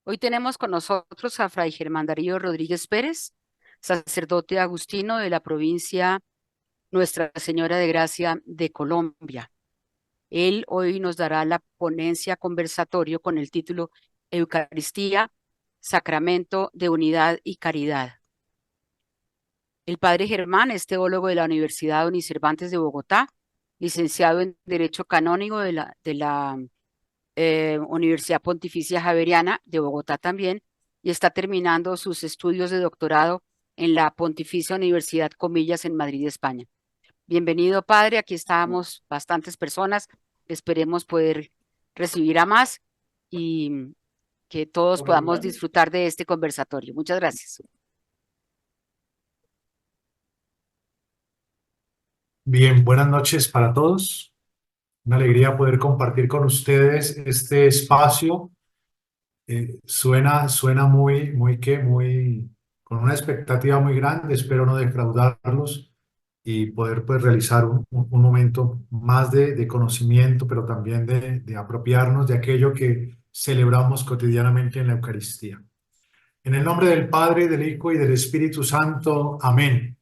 Hoy tenemos con nosotros a Fray Germán Darío Rodríguez Pérez, sacerdote agustino de la provincia Nuestra Señora de Gracia de Colombia. Él hoy nos dará la ponencia conversatorio con el título Eucaristía, Sacramento de Unidad y Caridad. El padre Germán es teólogo de la Universidad Cervantes de Bogotá, licenciado en Derecho Canónico de la Universidad Pontificia Javeriana de Bogotá también, y está terminando sus estudios de doctorado en la Pontificia Universidad Comillas en Madrid, España. Bienvenido, padre. Aquí estábamos bastantes personas. Esperemos poder recibir a más y que todos podamos disfrutar de este conversatorio. Muchas gracias. Bien, buenas noches para todos. Una alegría poder compartir con ustedes este espacio. Suena con una expectativa muy grande. Espero no defraudarlos y poder pues realizar un momento más de conocimiento, pero también de apropiarnos de aquello que celebramos cotidianamente en la Eucaristía. En el nombre del Padre, del Hijo y del Espíritu Santo. Amén.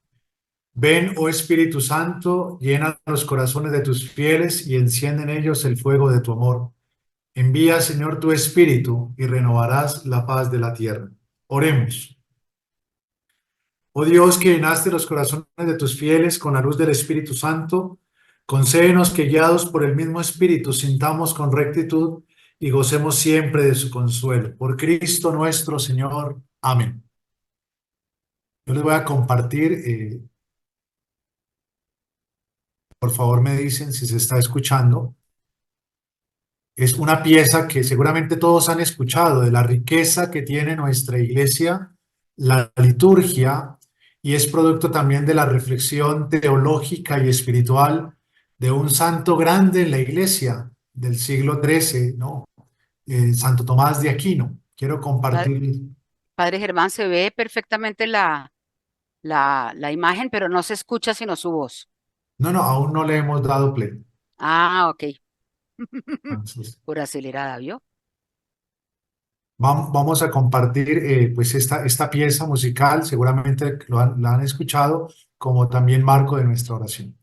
Ven, oh Espíritu Santo, llena los corazones de tus fieles y enciende en ellos el fuego de tu amor. Envía, Señor, tu Espíritu y renovarás la paz de la tierra. Oremos. Oh Dios, que llenaste los corazones de tus fieles con la luz del Espíritu Santo, concédenos que guiados por el mismo Espíritu sintamos con rectitud y gocemos siempre de su consuelo. Por Cristo nuestro Señor. Amén. Yo les voy a compartir, por favor me dicen si se está escuchando. Es una pieza que seguramente todos han escuchado de la riqueza que tiene nuestra iglesia, la liturgia, y es producto también de la reflexión teológica y espiritual de un santo grande en la iglesia del siglo XIII, ¿no? Santo Tomás de Aquino. Quiero Pa- compartir. Padre Germán, se ve perfectamente la imagen, pero no se escucha sino su voz. No, no, aún no le hemos dado play. Ah, ok. Entonces, Por acelerada, ¿vio? vamos a compartir pues esta pieza musical, seguramente la han escuchado, como también marco de nuestra oración.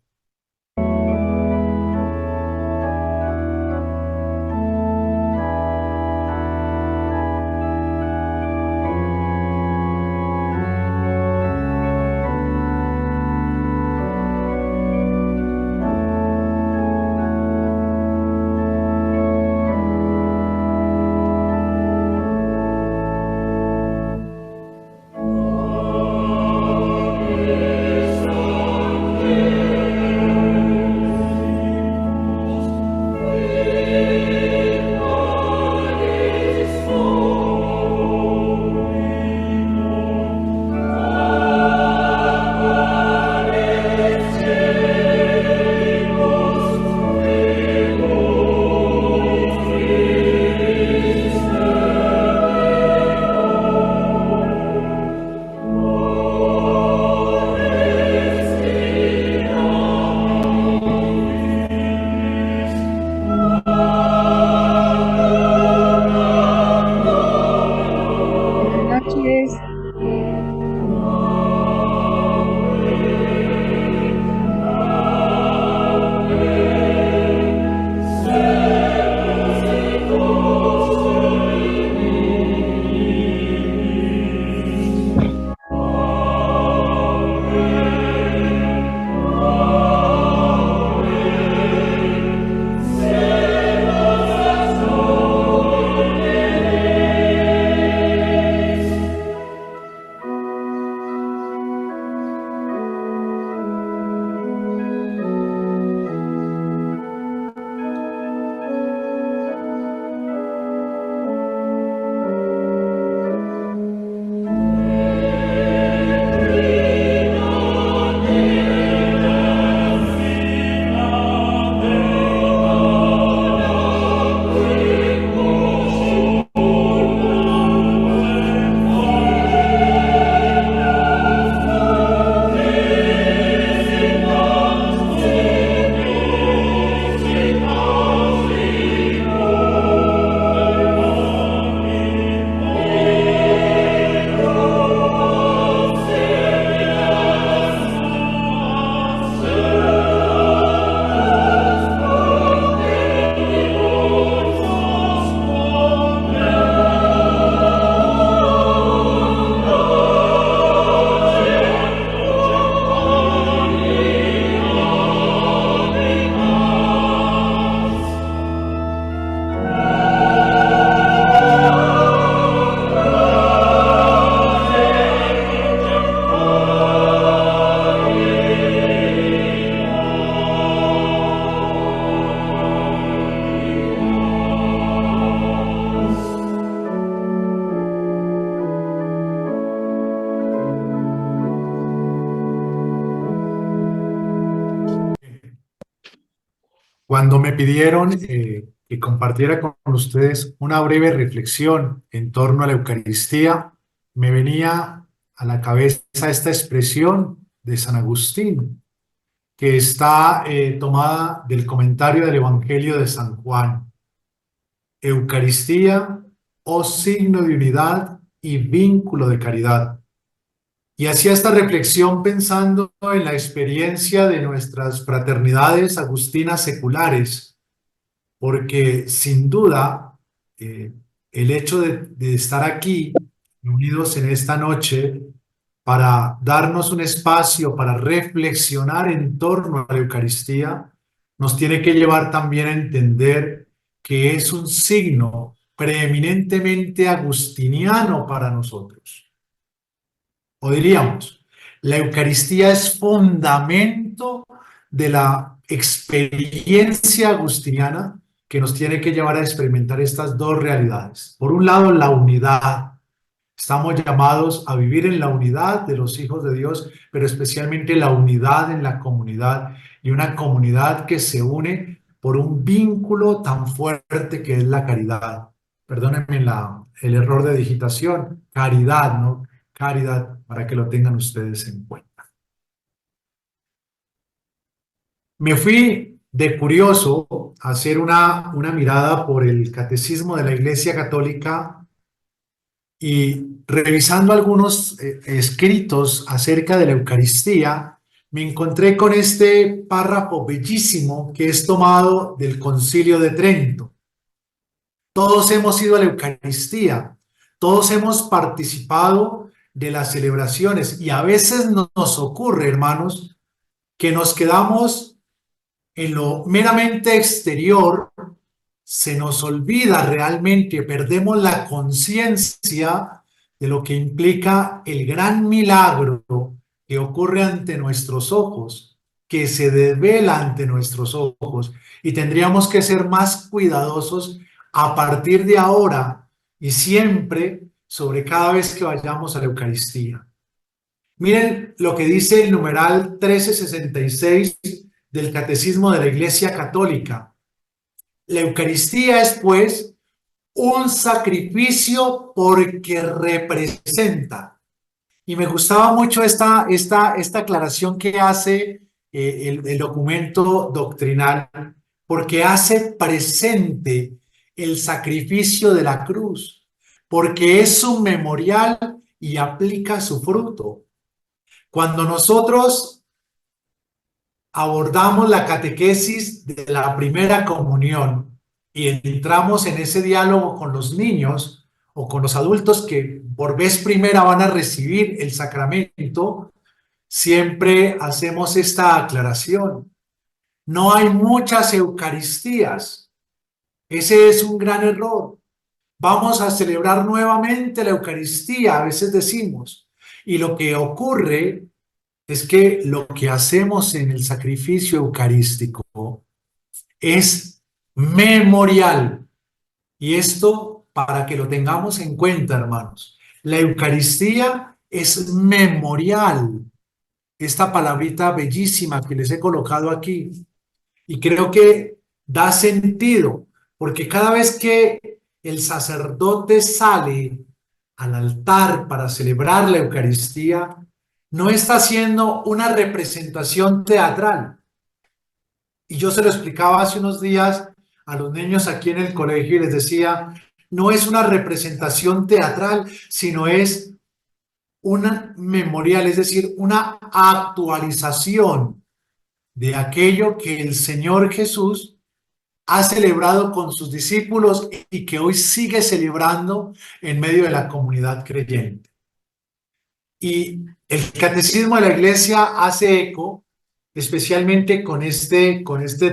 me pidieron que compartiera con ustedes una breve reflexión en torno a la Eucaristía, me venía a la cabeza esta expresión de San Agustín, que está tomada del comentario del Evangelio de San Juan. Eucaristía, oh signo de unidad y vínculo de caridad. Y hacía esta reflexión pensando en la experiencia de nuestras fraternidades agustinas seculares, porque sin duda el hecho de estar aquí unidos en esta noche para darnos un espacio para reflexionar en torno a la Eucaristía, nos tiene que llevar también a entender que es un signo preeminentemente agustiniano para nosotros. O diríamos, la Eucaristía es fundamento de la experiencia agustiniana que nos tiene que llevar a experimentar estas dos realidades. Por un lado, la unidad. Estamos llamados a vivir en la unidad de los hijos de Dios, pero especialmente la unidad en la comunidad, y una comunidad que se une por un vínculo tan fuerte que es la caridad. Perdónenme el error de digitación, caridad, ¿no? Caridad, para que lo tengan ustedes en cuenta. Me fui de curioso a hacer una mirada por el Catecismo de la Iglesia Católica y revisando algunos escritos acerca de la Eucaristía, me encontré con este párrafo bellísimo que es tomado del Concilio de Trento. Todos hemos ido a la Eucaristía, todos hemos participado de las celebraciones y a veces nos ocurre, hermanos, que nos quedamos en lo meramente exterior, se nos olvida realmente, perdemos la conciencia de lo que implica el gran milagro que ocurre ante nuestros ojos, que se devela ante nuestros ojos, y tendríamos que ser más cuidadosos a partir de ahora y siempre sobre cada vez que vayamos a la Eucaristía. Miren lo que dice el numeral 1366 del Catecismo de la Iglesia Católica. La Eucaristía es, pues, un sacrificio porque representa. Y me gustaba mucho esta aclaración que hace el documento doctrinal, porque hace presente el sacrificio de la cruz, porque es un memorial y aplica su fruto. Cuando nosotros abordamos la catequesis de la primera comunión y entramos en ese diálogo con los niños o con los adultos que por vez primera van a recibir el sacramento, siempre hacemos esta aclaración. No hay muchas Eucaristías. Ese es un gran error. Vamos a celebrar nuevamente la Eucaristía, a veces decimos. Y lo que ocurre es que lo que hacemos en el sacrificio eucarístico es memorial. Y esto para que lo tengamos en cuenta, hermanos. La Eucaristía es memorial. Esta palabrita bellísima que les he colocado aquí. Y creo que da sentido, porque cada vez que el sacerdote sale al altar para celebrar la Eucaristía, no está haciendo una representación teatral. Y yo se lo explicaba hace unos días a los niños aquí en el colegio y les decía, no es una representación teatral, sino es una memorial, es decir, una actualización de aquello que el Señor Jesús ha celebrado con sus discípulos y que hoy sigue celebrando en medio de la comunidad creyente. Y el Catecismo de la Iglesia hace eco, especialmente con este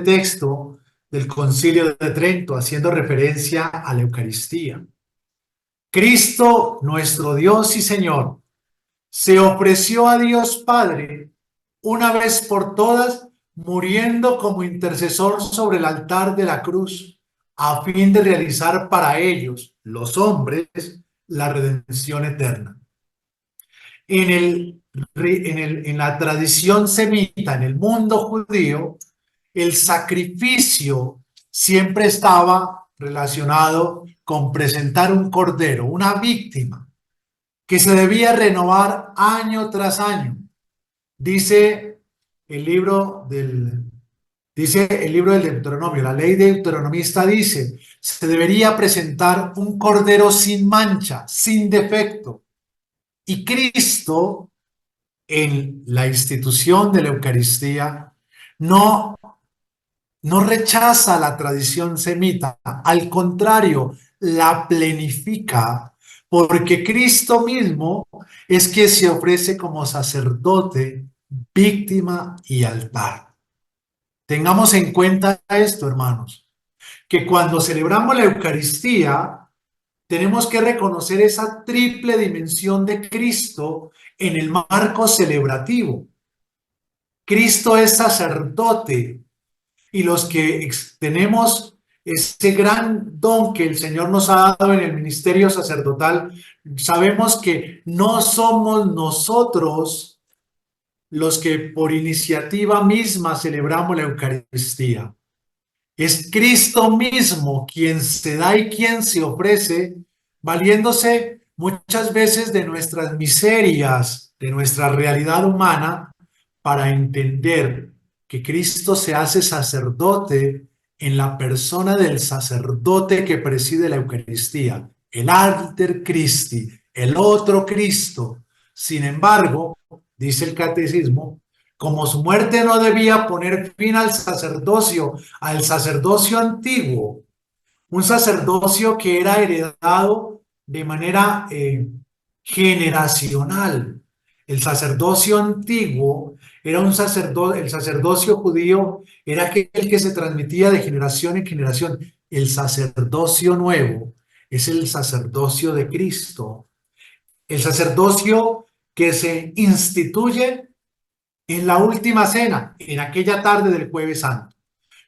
texto del Concilio de Trento, haciendo referencia a la Eucaristía. Cristo, nuestro Dios y Señor, se ofreció a Dios Padre una vez por todas, muriendo como intercesor sobre el altar de la cruz, a fin de realizar para ellos, los hombres, la redención eterna. En la tradición semita, en el mundo judío, el sacrificio siempre estaba relacionado con presentar un cordero, una víctima, que se debía renovar año tras año. Dice el libro del, dice el libro del Deuteronomio, la ley deuteronomista dice, se debería presentar un cordero sin mancha, sin defecto. Y Cristo, en la institución de la Eucaristía, no, no rechaza la tradición semita, al contrario, la plenifica, porque Cristo mismo es quien se ofrece como sacerdote, víctima y altar. Tengamos en cuenta esto, hermanos, que cuando celebramos la Eucaristía, tenemos que reconocer esa triple dimensión de Cristo en el marco celebrativo. Cristo es sacerdote y los que tenemos ese gran don que el Señor nos ha dado en el ministerio sacerdotal, sabemos que no somos nosotros los que por iniciativa misma celebramos la Eucaristía. Es Cristo mismo quien se da y quien se ofrece, valiéndose muchas veces de nuestras miserias, de nuestra realidad humana, para entender que Cristo se hace sacerdote en la persona del sacerdote que preside la Eucaristía, el alter Christi, el otro Cristo. Sin embargo, dice el catecismo, como su muerte no debía poner fin al sacerdocio antiguo, un sacerdocio que era heredado de manera generacional. El sacerdocio antiguo era un sacerdocio, el sacerdocio judío era aquel que se transmitía de generación en generación. El sacerdocio nuevo es el sacerdocio de Cristo, el sacerdocio que se instituye en la última cena, en aquella tarde del Jueves Santo.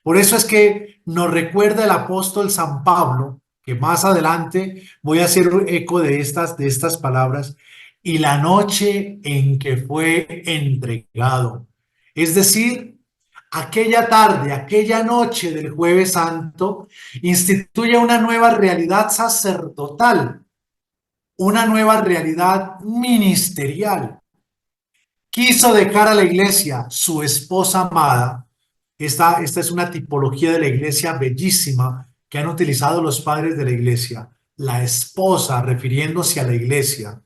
Por eso es que nos recuerda el apóstol San Pablo, que más adelante voy a hacer eco de estas palabras, y la noche en que fue entregado. Es decir, aquella tarde, aquella noche del Jueves Santo, instituye una nueva realidad sacerdotal, una nueva realidad ministerial. Quiso dejar a la iglesia, su esposa amada. Esta es una tipología de la iglesia bellísima que han utilizado los padres de la iglesia. La esposa, refiriéndose a la iglesia,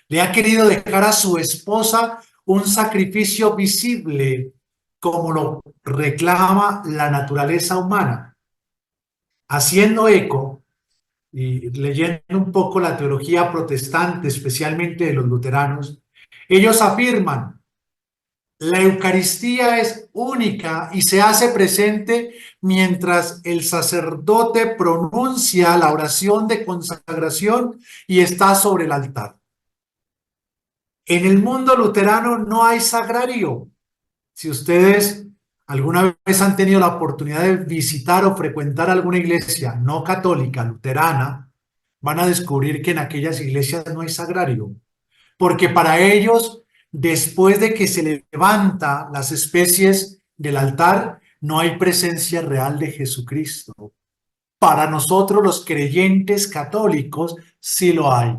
le ha querido dejar a su esposa un sacrificio visible, como lo reclama la naturaleza humana. Haciendo eco y leyendo un poco la teología protestante, especialmente de los luteranos, ellos afirman: la Eucaristía es única y se hace presente mientras el sacerdote pronuncia la oración de consagración y está sobre el altar. En el mundo luterano no hay sagrario. Si ustedes alguna vez han tenido la oportunidad de visitar o frecuentar alguna iglesia no católica, luterana, van a descubrir que en aquellas iglesias no hay sagrario, porque para ellos, después de que se levanta las especies del altar, no hay presencia real de Jesucristo. Para nosotros los creyentes católicos sí lo hay,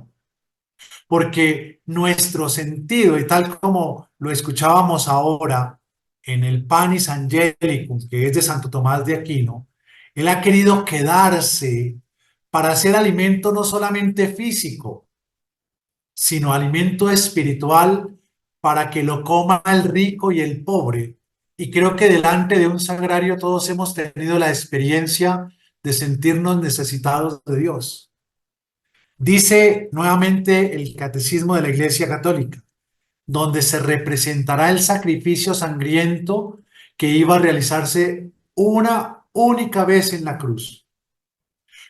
porque nuestro sentido, y tal como lo escuchábamos ahora en el Panis Angelicum, que es de Santo Tomás de Aquino, él ha querido quedarse para hacer alimento no solamente físico, sino alimento espiritual para que lo coma el rico y el pobre. Y creo que delante de un sagrario todos hemos tenido la experiencia de sentirnos necesitados de Dios. Dice nuevamente el Catecismo de la Iglesia Católica, donde se representará el sacrificio sangriento que iba a realizarse una única vez en la cruz,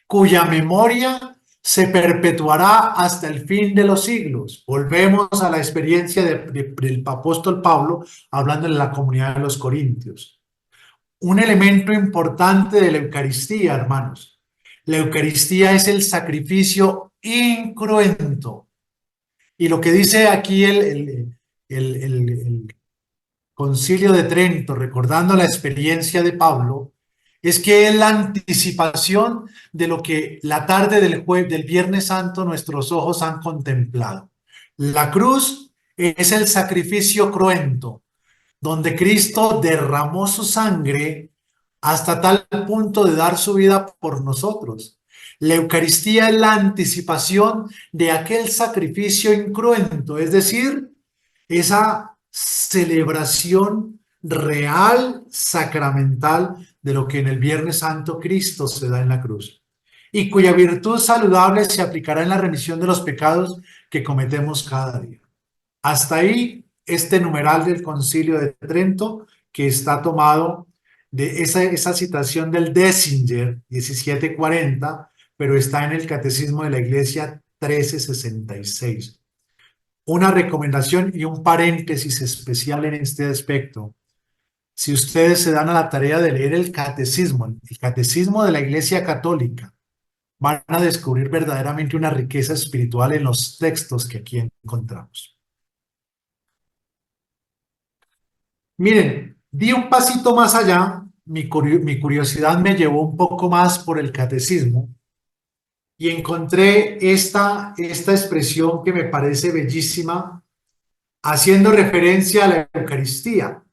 cuya memoria se perpetuará hasta el fin de los siglos. Volvemos a la experiencia del apóstol Pablo hablando en la comunidad de los Corintios. Un elemento importante de la Eucaristía, hermanos. La Eucaristía es el sacrificio incruento. Y lo que dice aquí el Concilio de Trento, recordando la experiencia de Pablo, es que es la anticipación de lo que la tarde del Viernes Santo nuestros ojos han contemplado. La cruz es el sacrificio cruento, donde Cristo derramó su sangre hasta tal punto de dar su vida por nosotros. La Eucaristía es la anticipación de aquel sacrificio incruento, es decir, esa celebración real, sacramental, de lo que en el Viernes Santo Cristo se da en la cruz, y cuya virtud saludable se aplicará en la remisión de los pecados que cometemos cada día. Hasta ahí este numeral del Concilio de Trento, que está tomado de esa citación del Dessinger 1740, pero está en el Catecismo de la Iglesia 1366. Una recomendación y un paréntesis especial en este aspecto. Si ustedes se dan a la tarea de leer el catecismo de la Iglesia Católica, van a descubrir verdaderamente una riqueza espiritual en los textos que aquí encontramos. Miren, di un pasito más allá, mi curiosidad me llevó un poco más por el catecismo y encontré esta expresión que me parece bellísima, haciendo referencia a la Eucaristía.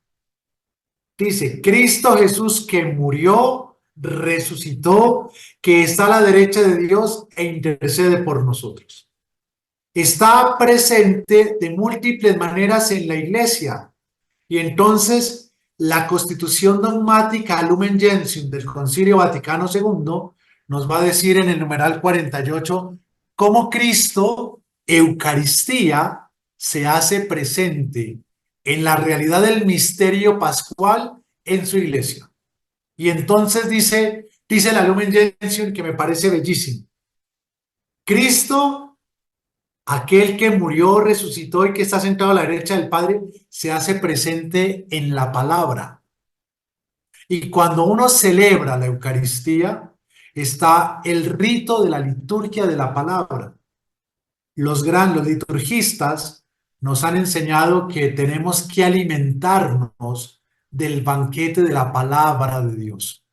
Dice, Cristo Jesús que murió, resucitó, que está a la derecha de Dios e intercede por nosotros. Está presente de múltiples maneras en la Iglesia. Y entonces la Constitución dogmática Lumen Gentium del Concilio Vaticano II nos va a decir en el numeral 48 cómo Cristo, Eucaristía, se hace presente en la realidad del misterio pascual en su iglesia. Y entonces dice la Lumen Gentium, que me parece bellísimo. Cristo, aquel que murió, resucitó y que está sentado a la derecha del Padre, se hace presente en la palabra. Y cuando uno celebra la Eucaristía, está el rito de la liturgia de la palabra. Los liturgistas nos han enseñado que tenemos que alimentarnos del banquete de la palabra de Dios.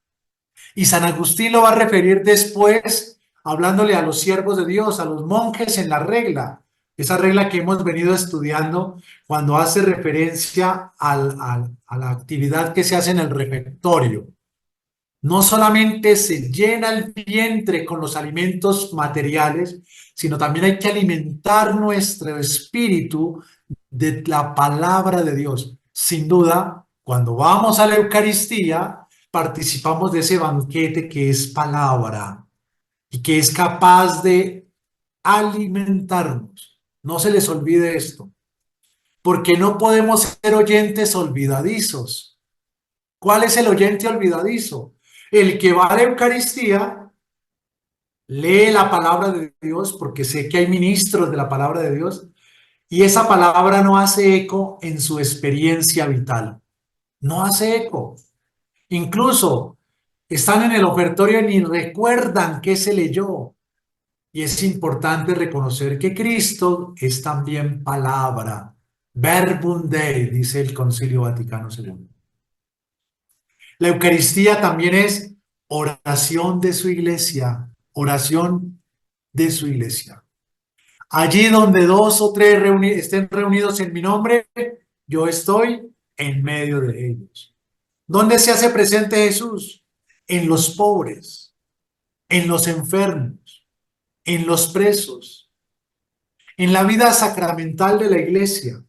Y San Agustín lo va a referir después, hablándole a los siervos de Dios, a los monjes en la regla, esa regla que hemos venido estudiando cuando hace referencia a la actividad que se hace en el refectorio. No solamente se llena el vientre con los alimentos materiales, sino también hay que alimentar nuestro espíritu de la palabra de Dios. Sin duda, cuando vamos a la Eucaristía, participamos de ese banquete que es palabra y que es capaz de alimentarnos. No se les olvide esto, porque no podemos ser oyentes olvidadizos. ¿Cuál es el oyente olvidadizo? El que va a la Eucaristía, lee la palabra de Dios, porque sé que hay ministros de la palabra de Dios, y esa palabra no hace eco en su experiencia vital. No hace eco. Incluso están en el ofertorio y ni recuerdan qué se leyó. Y es importante reconocer que Cristo es también palabra. Verbum Dei, dice el Concilio Vaticano II. La Eucaristía también es oración de su iglesia, oración de su iglesia. Allí donde dos o tres estén reunidos en mi nombre, yo estoy en medio de ellos. ¿Dónde se hace presente Jesús? En los pobres, en los enfermos, en los presos, en la vida sacramental de la iglesia,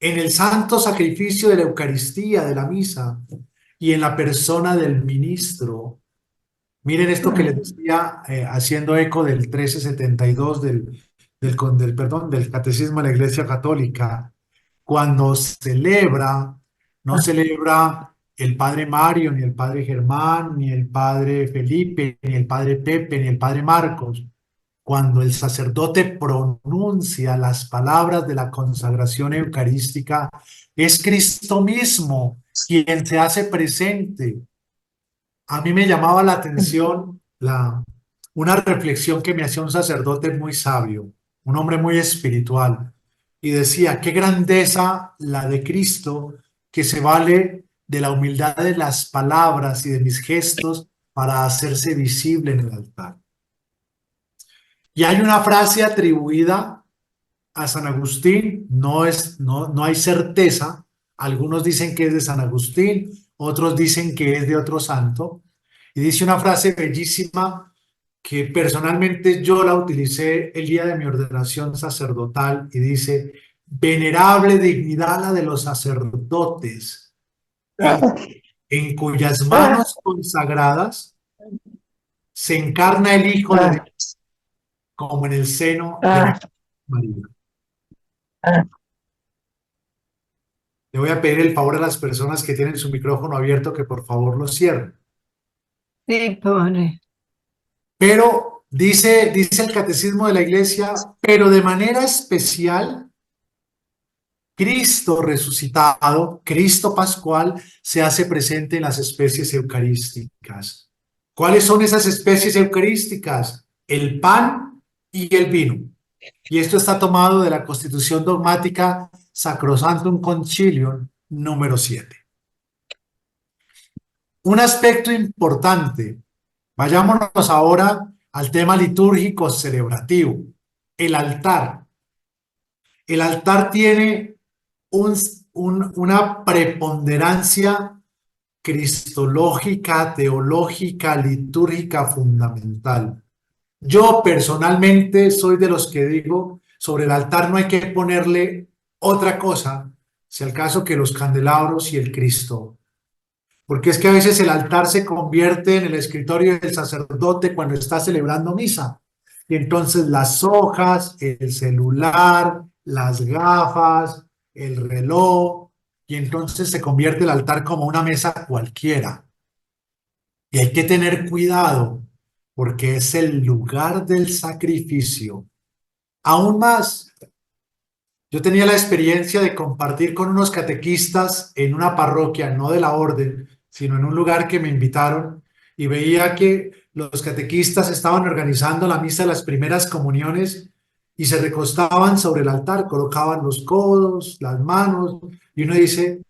en el santo sacrificio de la Eucaristía, de la misa, y en la persona del ministro. Miren esto que les decía, haciendo eco del 1372 del Catecismo de la Iglesia Católica. Cuando celebra, no celebra el padre Mario, ni el padre Germán, ni el padre Felipe, ni el padre Pepe, ni el padre Marcos. Cuando el sacerdote pronuncia las palabras de la consagración eucarística, es Cristo mismo quien se hace presente. A mí me llamaba la atención una reflexión que me hacía un sacerdote muy sabio, un hombre muy espiritual, y decía, qué grandeza la de Cristo, que se vale de la humildad de las palabras y de mis gestos para hacerse visible en el altar. Y hay una frase atribuida a San Agustín, no hay certeza, algunos dicen que es de San Agustín, otros dicen que es de otro santo, y dice una frase bellísima que personalmente yo la utilicé el día de mi ordenación sacerdotal, y dice: venerable dignidad la de los sacerdotes, en cuyas manos consagradas se encarna el Hijo de Dios, como en el seno de María. Le voy a pedir el favor a las personas que tienen su micrófono abierto que por favor lo cierren. Sí, padre. Pero dice el Catecismo de la Iglesia, pero de manera especial, Cristo resucitado, Cristo pascual, se hace presente en las especies eucarísticas. ¿Cuáles son esas especies eucarísticas? El pan y el vino. Y esto está tomado de la Constitución Dogmática Sacrosanctum Concilium número 7. Un aspecto importante, vayámonos ahora al tema litúrgico celebrativo, el altar. El altar tiene una preponderancia cristológica, teológica, litúrgica fundamental. Yo personalmente soy de los que digo, sobre el altar no hay que ponerle otra cosa, si al caso, que los candelabros y el Cristo. Porque es que a veces el altar se convierte en el escritorio del sacerdote cuando está celebrando misa. Y entonces las hojas, el celular, las gafas, el reloj, y entonces se convierte el altar como una mesa cualquiera. Y hay que tener cuidado, porque es el lugar del sacrificio. Aún más, yo tenía la experiencia de compartir con unos catequistas en una parroquia, no de la orden, sino en un lugar que me invitaron, y veía que los catequistas estaban organizando la misa de las primeras comuniones y se recostaban sobre el altar, colocaban los codos, las manos, y uno dice: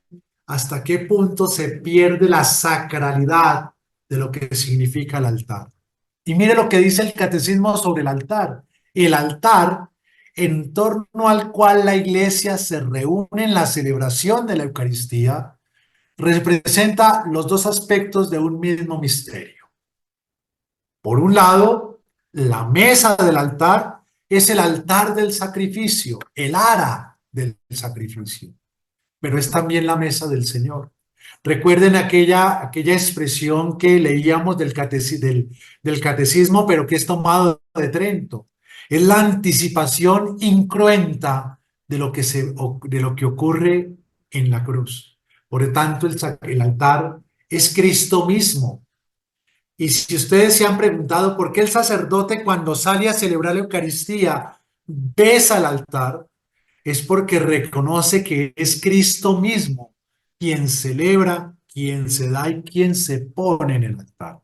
¿hasta qué punto se pierde la sacralidad de lo que significa el altar? Y mire lo que dice el catecismo sobre el altar. El altar, en torno al cual la iglesia se reúne en la celebración de la Eucaristía, representa los dos aspectos de un mismo misterio. Por un lado, la mesa del altar es el altar del sacrificio, el ara del sacrificio, pero es también la mesa del Señor. Recuerden aquella expresión que leíamos del catecismo, pero que es tomado de Trento. Es la anticipación incruenta de lo que ocurre en la cruz. Por lo tanto, el altar es Cristo mismo. Y si ustedes se han preguntado por qué el sacerdote, cuando sale a celebrar la Eucaristía, besa el altar, es porque reconoce que es Cristo mismo quien celebra, quien se da y quien se pone en el altar.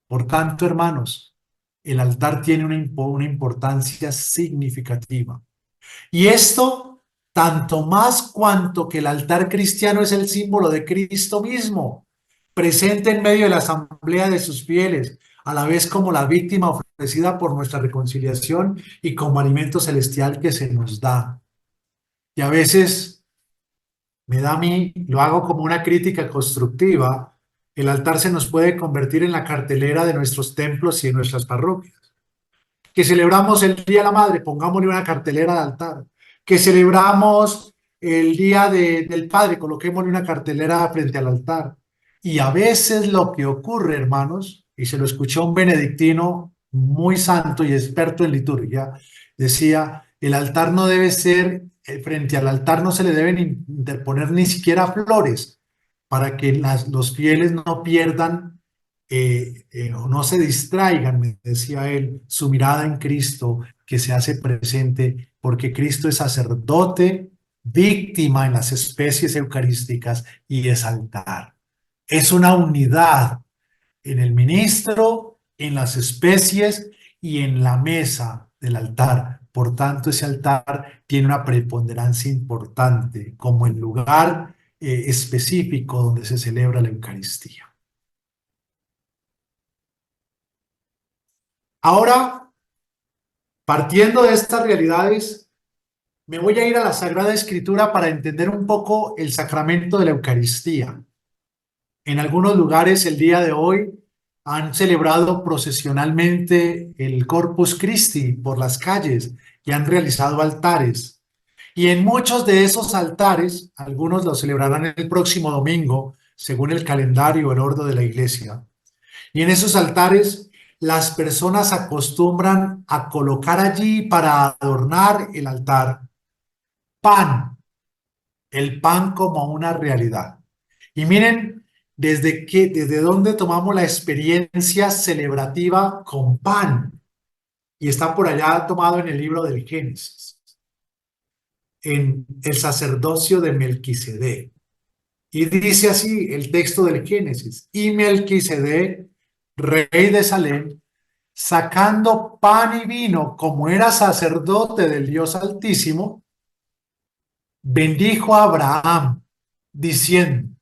Por tanto, hermanos, el altar tiene una importancia significativa. Y esto, tanto más cuanto que el altar cristiano es el símbolo de Cristo mismo, presente en medio de la asamblea de sus fieles, a la vez como la víctima ofrecida por nuestra reconciliación y como alimento celestial que se nos da. Y a veces me da a mí, lo hago como una crítica constructiva, el altar se nos puede convertir en la cartelera de nuestros templos y de nuestras parroquias. Que celebramos el Día de la Madre, pongámosle una cartelera de altar. Que celebramos el Día del Padre, coloquémosle una cartelera frente al altar. Y a veces lo que ocurre, hermanos, y se lo escuchó un benedictino muy santo y experto en liturgia, decía: el altar no debe ser, frente al altar no se le deben interponer ni siquiera flores, para que los fieles no pierdan o no se distraigan, me decía él, su mirada en Cristo, que se hace presente, porque Cristo es sacerdote, víctima en las especies eucarísticas y es altar. Es una unidad en el ministro, en las especies y en la mesa del altar. Por tanto, ese altar tiene una preponderancia importante como el lugar específico donde se celebra la Eucaristía. Ahora, partiendo de estas realidades, me voy a ir a la Sagrada Escritura para entender un poco el sacramento de la Eucaristía. En algunos lugares el día de hoy han celebrado procesionalmente el Corpus Christi por las calles y han realizado altares. Y en muchos de esos altares, algunos los celebrarán el próximo domingo, según el calendario, el orden de la iglesia. Y en esos altares las personas acostumbran a colocar allí para adornar el altar pan, el pan como una realidad. Y miren desde dónde tomamos la experiencia celebrativa con pan. Y está por allá tomado en el libro del Génesis, en el sacerdocio de Melquisedec. Y dice así el texto del Génesis: y Melquisedec, rey de Salem, sacando pan y vino, como era sacerdote del Dios Altísimo, bendijo a Abraham, diciendo: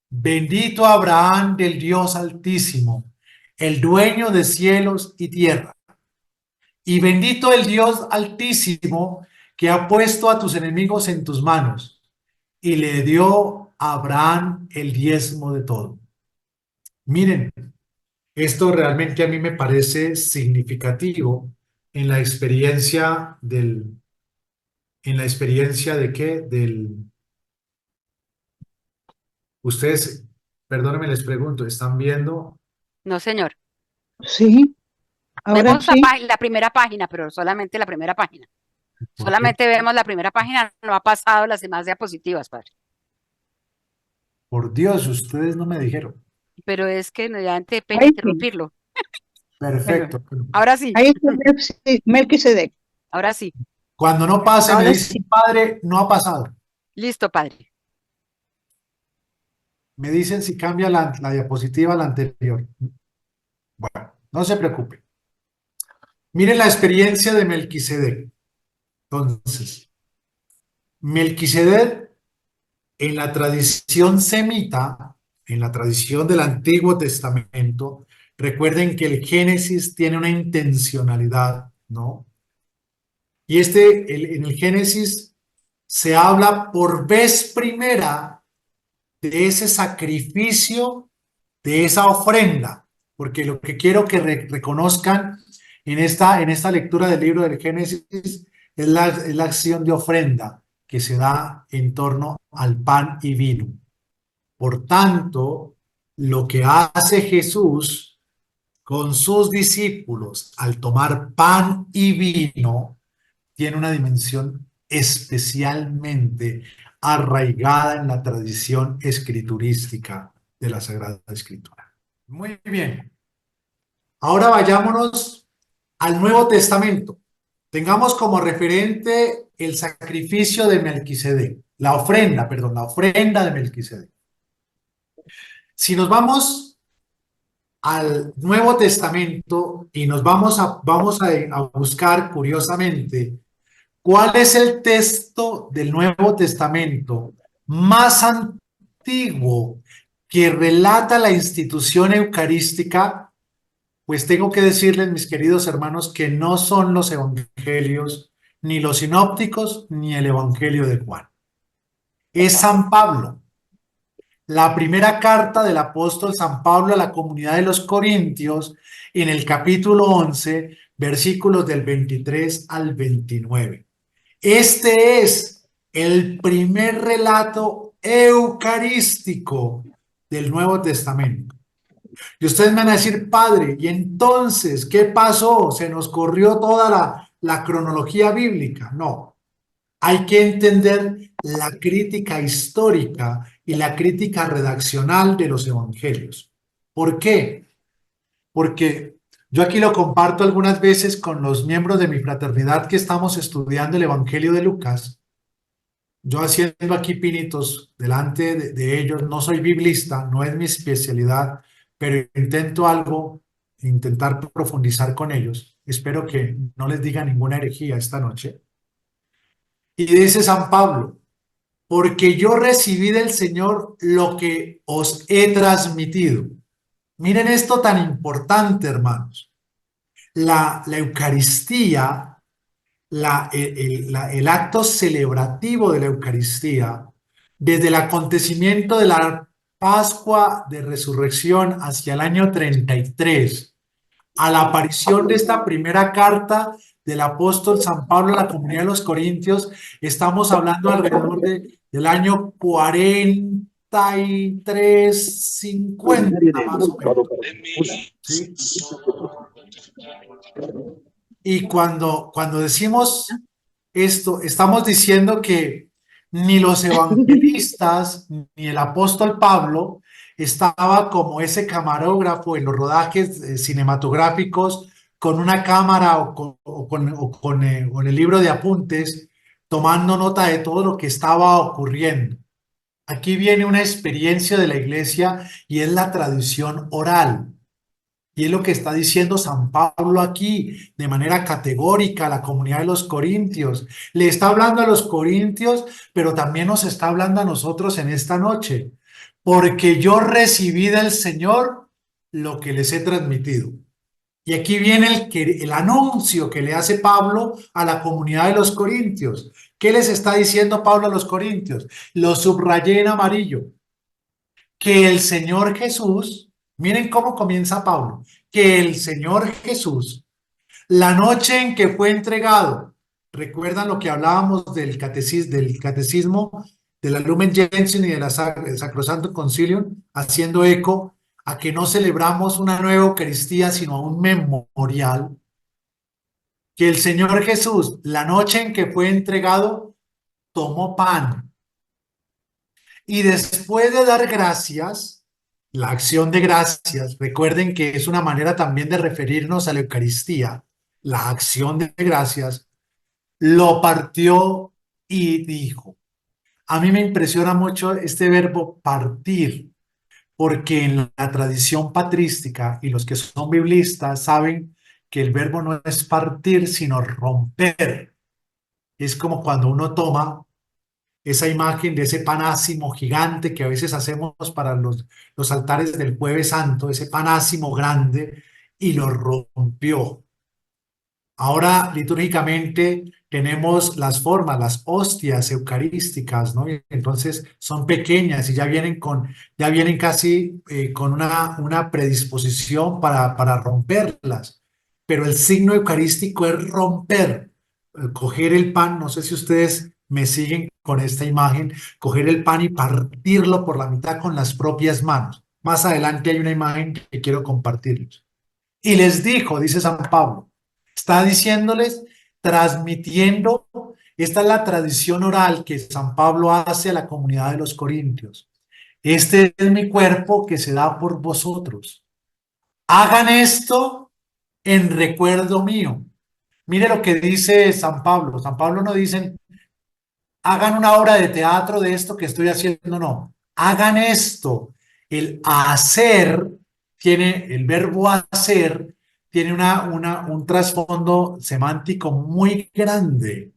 bendito Abraham del Dios Altísimo, el dueño de cielos y tierra. Y bendito el Dios Altísimo, que ha puesto a tus enemigos en tus manos. Y le dio a Abraham el diezmo de todo. Miren, esto realmente a mí me parece significativo en la experiencia ¿de qué? Ustedes, perdónenme, les pregunto, ¿están viendo? No, señor. Sí, ahora Vemos sí. la primera página, pero solamente la primera página. ¿Por qué? Solamente vemos la primera página, no ha pasado las demás diapositivas, padre. Por Dios, ustedes no me dijeron. Pero es que no ya te pena Ahí sí. interrumpirlo. Perfecto. Ahora sí, Ahí está Melquisedec. ahora sí. Cuando no pase, me Ahora dicen, sí. padre, no ha pasado. Listo, padre. Me dicen si cambia la diapositiva a la anterior. Bueno, no se preocupe. Miren la experiencia de Melquisedec. Entonces, Melquisedec, en la tradición semita, en la tradición del Antiguo Testamento, recuerden que el Génesis tiene una intencionalidad, ¿no? Y en el Génesis se habla por vez primera de ese sacrificio, de esa ofrenda, porque lo que quiero que reconozcan en esta lectura del libro del Génesis es la acción de ofrenda que se da en torno al pan y vino. Por tanto, lo que hace Jesús con sus discípulos al tomar pan y vino tiene una dimensión especialmente arraigada en la tradición escriturística de la Sagrada Escritura. Muy bien. Ahora vayámonos al Nuevo Testamento. Tengamos como referente el sacrificio de Melquisedec, la ofrenda de Melquisedec. Si nos vamos al Nuevo Testamento y nos vamos a buscar curiosamente ¿cuál es el texto del Nuevo Testamento más antiguo que relata la institución eucarística? Pues tengo que decirles, mis queridos hermanos, que no son los evangelios, ni los sinópticos, ni el Evangelio de Juan. Es San Pablo. La primera carta del apóstol San Pablo a la comunidad de los Corintios, en el capítulo 11, versículos del 23 al 29. Este es el primer relato eucarístico del Nuevo Testamento. Y ustedes me van a decir, padre, ¿y entonces qué pasó? ¿Se nos corrió toda la cronología bíblica? No, hay que entender la crítica histórica y la crítica redaccional de los evangelios. ¿Por qué? Porque yo aquí lo comparto algunas veces con los miembros de mi fraternidad que estamos estudiando el Evangelio de Lucas. Yo haciendo aquí pinitos delante de ellos, no soy biblista, no es mi especialidad, pero intento intentar profundizar con ellos. Espero que no les diga ninguna herejía esta noche. Y dice San Pablo, porque yo recibí del Señor lo que os he transmitido. Miren esto tan importante, hermanos. La Eucaristía, el acto celebrativo de la Eucaristía, desde el acontecimiento de la Pascua de Resurrección hacia el año 33, a la aparición de esta primera carta del apóstol San Pablo a la comunidad de los Corintios, estamos hablando alrededor del año 43, 50 más o menos. ¿Sí? Y cuando decimos esto, estamos diciendo que ni los evangelistas ni el apóstol Pablo estaba como ese camarógrafo en los rodajes cinematográficos con una cámara o con el libro de apuntes tomando nota de todo lo que estaba ocurriendo. Aquí viene una experiencia de la iglesia y es la tradición oral. Y es lo que está diciendo San Pablo aquí de manera categórica a la comunidad de los corintios. Le está hablando a los corintios, pero también nos está hablando a nosotros en esta noche. Porque yo recibí del Señor lo que les he transmitido. Y aquí viene el anuncio que le hace Pablo a la comunidad de los corintios. ¿Qué les está diciendo Pablo a los corintios? Lo subrayé en amarillo. Que el Señor Jesús, miren cómo comienza Pablo, que el Señor Jesús, la noche en que fue entregado, recuerdan lo que hablábamos del catecismo de la Lumen Gentium y del Sacrosanto Concilium, haciendo eco a que no celebramos una nueva Eucaristía, sino un memorial, que el Señor Jesús, la noche en que fue entregado, tomó pan y después de dar gracias, la acción de gracias, recuerden que es una manera también de referirnos a la Eucaristía, la acción de gracias, lo partió y dijo. A mí me impresiona mucho este verbo partir, porque en la tradición patrística, y los que son biblistas saben que el verbo no es partir, sino romper. Es como cuando uno toma esa imagen de ese panásimo gigante que a veces hacemos para los altares del Jueves Santo, ese panásimo grande, y lo rompió. Ahora, litúrgicamente, tenemos las formas, las hostias eucarísticas, ¿no? Y entonces son pequeñas y ya vienen casi con una predisposición para romperlas. Pero el signo eucarístico es romper, coger el pan, no sé si ustedes me siguen con esta imagen, coger el pan y partirlo por la mitad con las propias manos. Más adelante hay una imagen que quiero compartirles. Y les dijo, dice San Pablo, está diciéndoles, transmitiendo, esta es la tradición oral que San Pablo hace a la comunidad de los corintios. Este es mi cuerpo que se da por vosotros. Hagan esto en recuerdo mío. Mire lo que dice San Pablo. San Pablo no dice, hagan una obra de teatro de esto que estoy haciendo, no. Hagan esto. El hacer tiene, el verbo hacer tiene un trasfondo semántico muy grande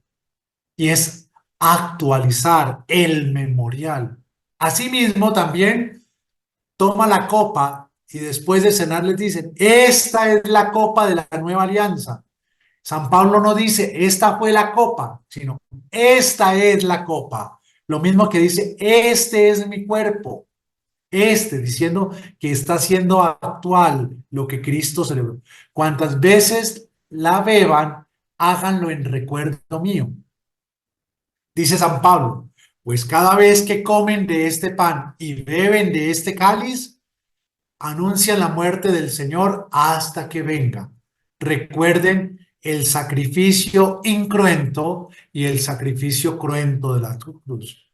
y es actualizar el memorial. Asimismo, también toma la copa y después de cenar les dicen, esta es la copa de la nueva alianza. San Pablo no dice, esta fue la copa, sino, esta es la copa. Lo mismo que dice, este es mi cuerpo. Diciendo que está siendo actual lo que Cristo celebró. Cuantas veces la beban, háganlo en recuerdo mío. Dice San Pablo, pues cada vez que comen de este pan y beben de este cáliz, anuncian la muerte del Señor hasta que venga. Recuerden el sacrificio incruento y el sacrificio cruento de la cruz.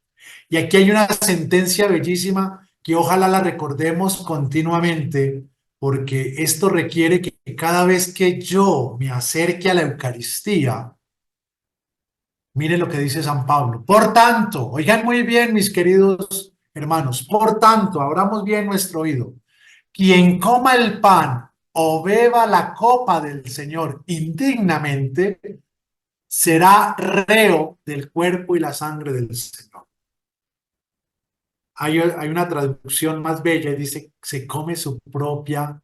Y aquí hay una sentencia bellísima que ojalá la recordemos continuamente, porque esto requiere que cada vez que yo me acerque a la Eucaristía, miren lo que dice San Pablo. Por tanto, oigan muy bien, mis queridos hermanos, por tanto, abramos bien nuestro oído. Quien coma el pan o beba la copa del Señor indignamente, será reo del cuerpo y la sangre del Señor. hay una traducción más bella y dice, se come su propia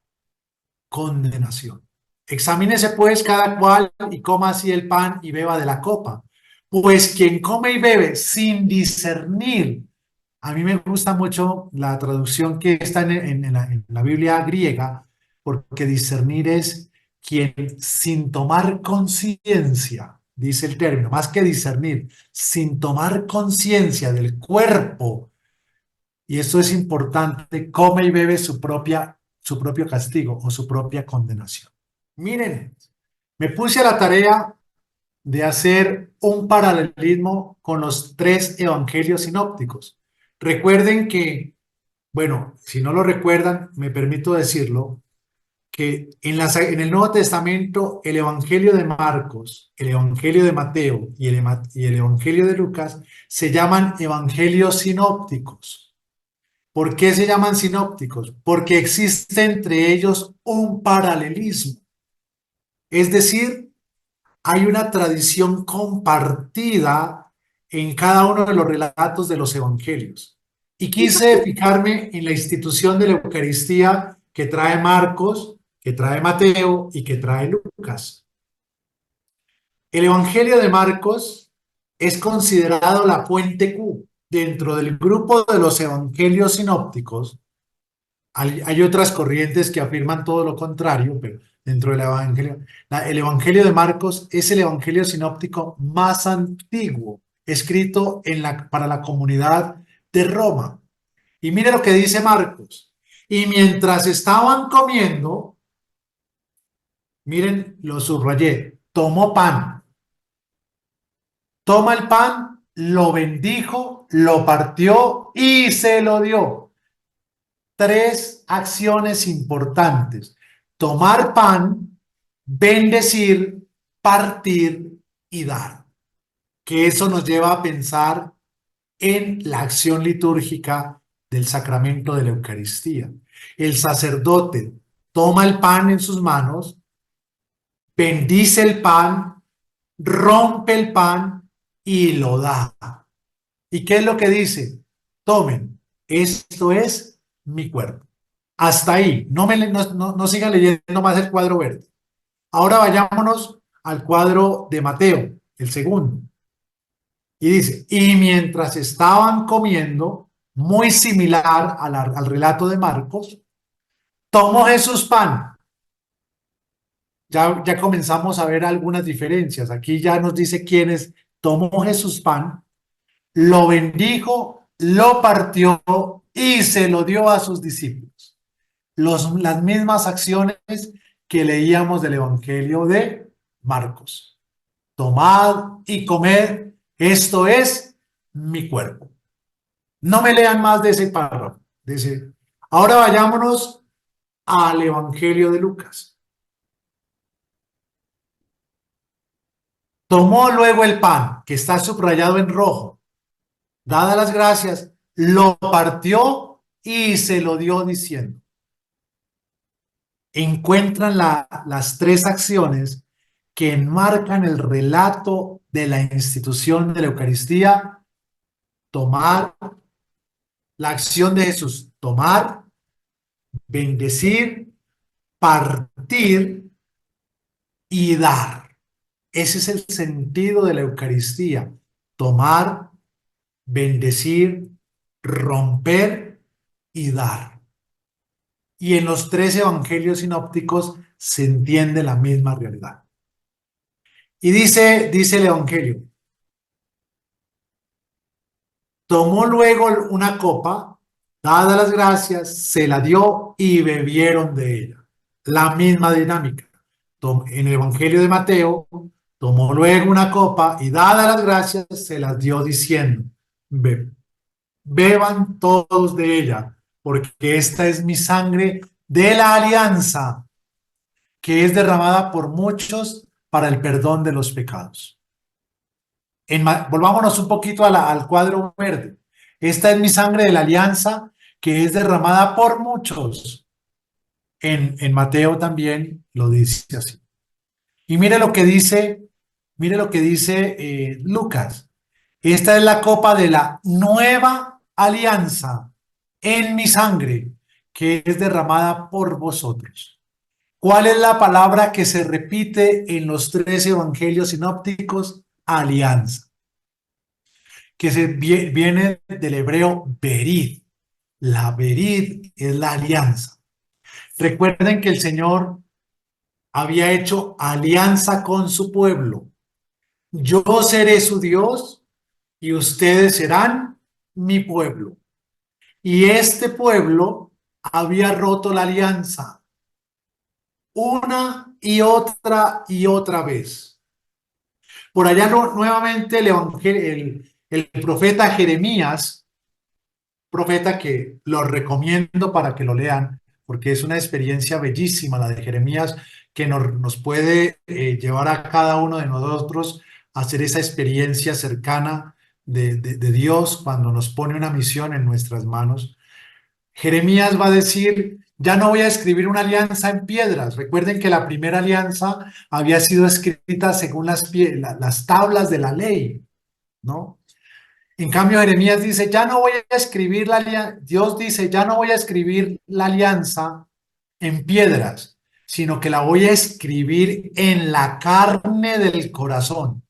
condenación. Examínese pues cada cual y coma así el pan y beba de la copa. Pues quien come y bebe sin discernir, a mí me gusta mucho la traducción que está en la Biblia griega, porque discernir es quien sin tomar conciencia, dice el término, más que discernir, sin tomar conciencia del cuerpo, y esto es importante, come y bebe su propio castigo o su propia condenación. Miren, me puse a la tarea de hacer un paralelismo con los tres evangelios sinópticos. Recuerden que, bueno, si no lo recuerdan, me permito decirlo, que en el Nuevo Testamento el evangelio de Marcos, el evangelio de Mateo y el evangelio de Lucas se llaman evangelios sinópticos. ¿Por qué se llaman sinópticos? Porque existe entre ellos un paralelismo. Es decir, hay una tradición compartida en cada uno de los relatos de los evangelios. Y quise fijarme en la institución de la Eucaristía que trae Marcos, que trae Mateo y que trae Lucas. El Evangelio de Marcos es considerado la fuente Q. Dentro del grupo de los evangelios sinópticos, hay otras corrientes que afirman todo lo contrario, pero dentro del evangelio, el evangelio de Marcos es el evangelio sinóptico más antiguo, escrito para la comunidad de Roma. Y mire lo que dice Marcos. Y mientras estaban comiendo, miren, lo subrayé, tomó pan. Toma el pan, lo bendijo, lo partió y se lo dio. Tres acciones importantes: tomar pan, bendecir, partir y dar. Que eso nos lleva a pensar en la acción litúrgica del sacramento de la Eucaristía. El sacerdote toma el pan en sus manos, bendice el pan, rompe el pan y lo da. ¿Y qué es lo que dice? Tomen, esto es mi cuerpo. Hasta ahí, no sigan leyendo más el cuadro verde. Ahora vayámonos al cuadro de Mateo, el segundo. Y dice, y mientras estaban comiendo, muy similar al relato de Marcos, tomó Jesús pan. Ya comenzamos a ver algunas diferencias. Aquí ya nos dice quién es. Tomó Jesús pan, lo bendijo, lo partió y se lo dio a sus discípulos. Las mismas acciones que leíamos del Evangelio de Marcos. Tomad y comed, esto es mi cuerpo. No me lean más de ese párrafo. Ahora vayámonos al Evangelio de Lucas. Tomó luego el pan, que está subrayado en rojo, dadas las gracias, lo partió y se lo dio diciendo. Encuentran las tres acciones que enmarcan el relato de la institución de la Eucaristía. Tomar, la acción de Jesús, tomar, bendecir, partir y dar. Ese es el sentido de la Eucaristía. Tomar, bendecir, romper y dar. Y en los tres evangelios sinópticos se entiende la misma realidad. Y dice el evangelio, tomó luego una copa, dadas las gracias, se la dio y bebieron de ella. La misma dinámica. En el evangelio de Mateo, tomó luego una copa y dadas las gracias, se las dio diciendo, beban todos de ella, porque esta es mi sangre de la alianza, que es derramada por muchos para el perdón de los pecados. Volvámonos un poquito al cuadro verde. Esta es mi sangre de la alianza, que es derramada por muchos. En Mateo también lo dice así. Y mire lo que dice Lucas. Esta es la copa de la nueva alianza en mi sangre, que es derramada por vosotros. ¿Cuál es la palabra que se repite en los 3 evangelios sinópticos? Alianza, que viene del hebreo berid. La berid es la alianza. Recuerden que el Señor había hecho alianza con su pueblo. Yo seré su Dios y ustedes serán mi pueblo. Y este pueblo había roto la alianza una y otra vez. Por allá nuevamente el profeta Jeremías, profeta que lo recomiendo para que lo lean, porque es una experiencia bellísima la de Jeremías, que nos puede llevar a cada uno de nosotros a hacer esa experiencia cercana de Dios cuando nos pone una misión en nuestras manos. Jeremías va a decir, ya no voy a escribir una alianza en piedras. Recuerden que la primera alianza había sido escrita según las tablas de la ley, ¿no? En cambio, Jeremías dice, ya no voy a escribir la alianza, Dios dice, ya no voy a escribir la alianza en piedras, sino que la voy a escribir en la carne del corazón.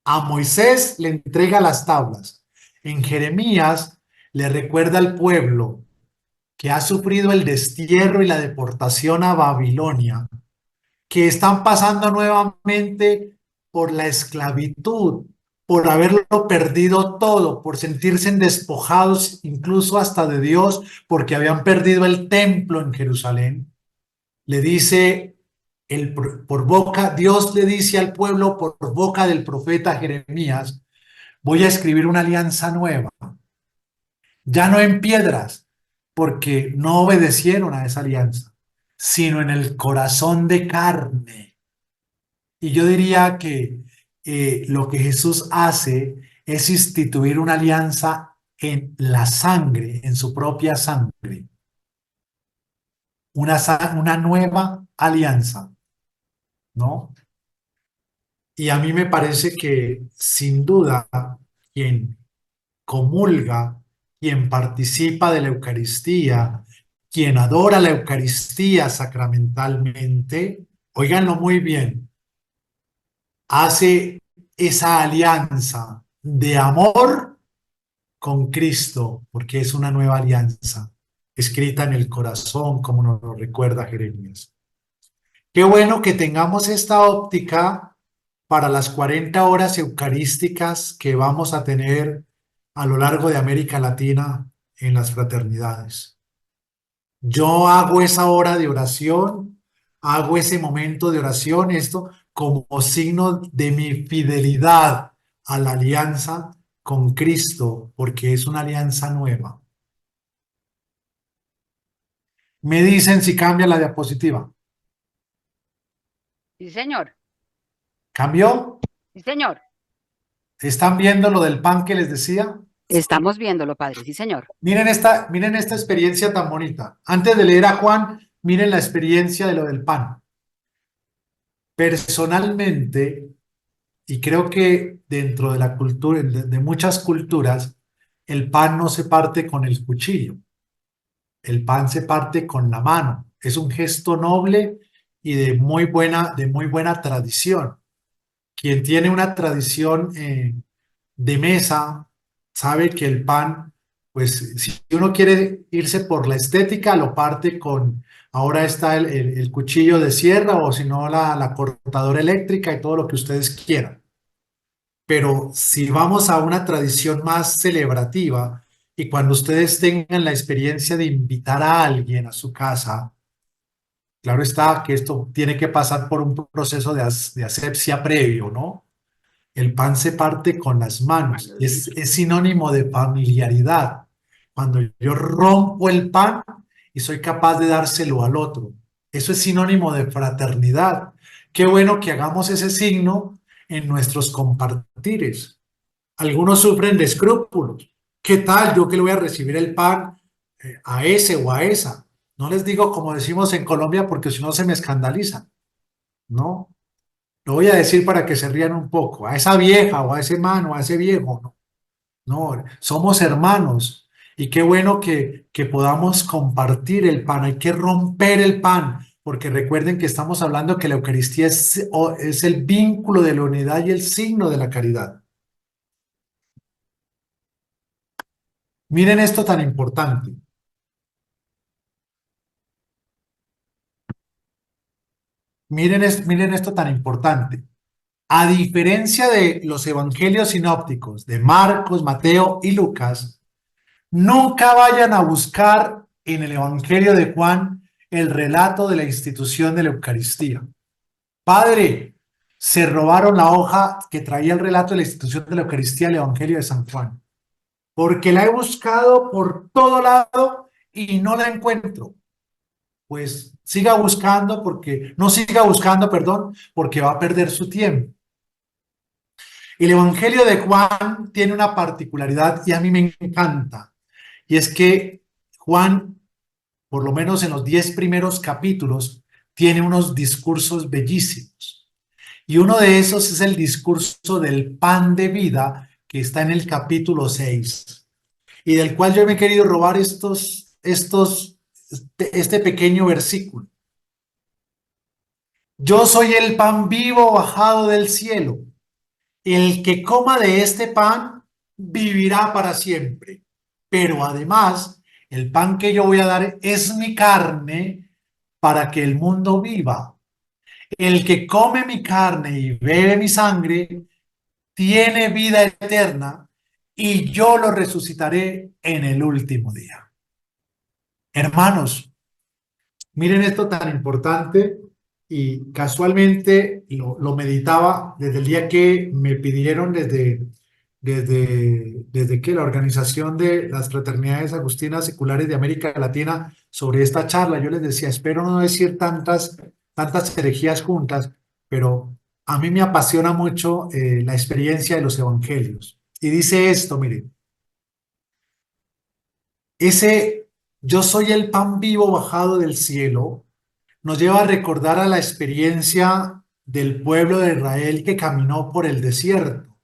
A Moisés le entrega las tablas. En Jeremías le recuerda al pueblo que ha sufrido el destierro y la deportación a Babilonia, que están pasando nuevamente por la esclavitud, por haberlo perdido todo, por sentirse despojados incluso hasta de Dios, porque habían perdido el templo en Jerusalén. Le dice, Dios le dice al pueblo por boca del profeta Jeremías, voy a escribir una alianza nueva, ya no en piedras, porque no obedecieron a esa alianza, sino en el corazón de carne. Y yo diría que lo que Jesús hace es instituir una alianza en la sangre, en su propia sangre. Una nueva alianza, ¿no? Y a mí me parece que sin duda quien comulga, quien participa de la Eucaristía, quien adora la Eucaristía sacramentalmente, óiganlo muy bien, hace esa alianza de amor con Cristo, porque es una nueva alianza escrita en el corazón, como nos lo recuerda Jeremías. Qué bueno que tengamos esta óptica para las 40 horas eucarísticas que vamos a tener a lo largo de América Latina en las fraternidades. Yo hago esa hora de oración, hago ese momento de oración, esto como signo de mi fidelidad a la alianza con Cristo, porque es una alianza nueva. Me dicen si cambia la diapositiva. Sí, señor. ¿Cambió? Sí, señor. ¿Están viendo lo del pan que les decía? Estamos viéndolo, padre. Sí, señor. Miren esta experiencia tan bonita. Antes de leer a Juan, miren la experiencia de lo del pan. Personalmente, y creo que dentro de la cultura, de muchas culturas, el pan no se parte con el cuchillo. El pan se parte con la mano. Es un gesto noble y de muy buena tradición. Quien tiene una tradición de mesa sabe que el pan, pues si uno quiere irse por la estética, lo parte ahora está el cuchillo de sierra o si no la cortadora eléctrica y todo lo que ustedes quieran. Pero si vamos a una tradición más celebrativa y cuando ustedes tengan la experiencia de invitar a alguien a su casa, claro está que esto tiene que pasar por un proceso de asepsia previo, ¿no? El pan se parte con las manos, es sinónimo de familiaridad. Cuando yo rompo el pan y soy capaz de dárselo al otro, eso es sinónimo de fraternidad. Qué bueno que hagamos ese signo en nuestros compartires. Algunos sufren de escrúpulos. ¿Qué tal yo que le voy a recibir el pan a ese o a esa? No les digo como decimos en Colombia porque si no se me escandalizan, ¿no? Lo voy a decir para que se rían un poco. A esa vieja o a ese man o a ese viejo, ¿no? No, somos hermanos. Y qué bueno que podamos compartir el pan. Hay que romper el pan, porque recuerden que estamos hablando que la Eucaristía es el vínculo de la unidad y el signo de la caridad. Miren esto tan importante. Miren esto tan importante. A diferencia de los evangelios sinópticos de Marcos, Mateo y Lucas, nunca vayan a buscar en el evangelio de Juan el relato de la institución de la Eucaristía. Padre, se robaron la hoja que traía el relato de la institución de la Eucaristía del Evangelio de San Juan, porque la he buscado por todo lado y no la encuentro. Pues siga buscando no siga buscando, perdón, porque va a perder su tiempo. El Evangelio de Juan tiene una particularidad y a mí me encanta, y es que Juan, por lo menos en los 10 primeros capítulos, tiene unos discursos bellísimos. Y uno de esos es el discurso del pan de vida que está en el capítulo 6 y del cual yo me he querido robar este pequeño versículo. Yo soy el pan vivo bajado del cielo. El que coma de este pan vivirá para siempre. Pero además, el pan que yo voy a dar es mi carne para que el mundo viva. El que come mi carne y bebe mi sangre tiene vida eterna y yo lo resucitaré en el último día. Hermanos, miren esto tan importante y casualmente lo meditaba desde el día que me pidieron desde que la organización de las fraternidades agustinas seculares de América Latina sobre esta charla. Yo les decía, espero no decir tantas herejías juntas, pero a mí me apasiona mucho la experiencia de los evangelios. Y dice esto, miren, ese yo soy el pan vivo bajado del cielo nos lleva a recordar a la experiencia del pueblo de Israel que caminó por el desierto.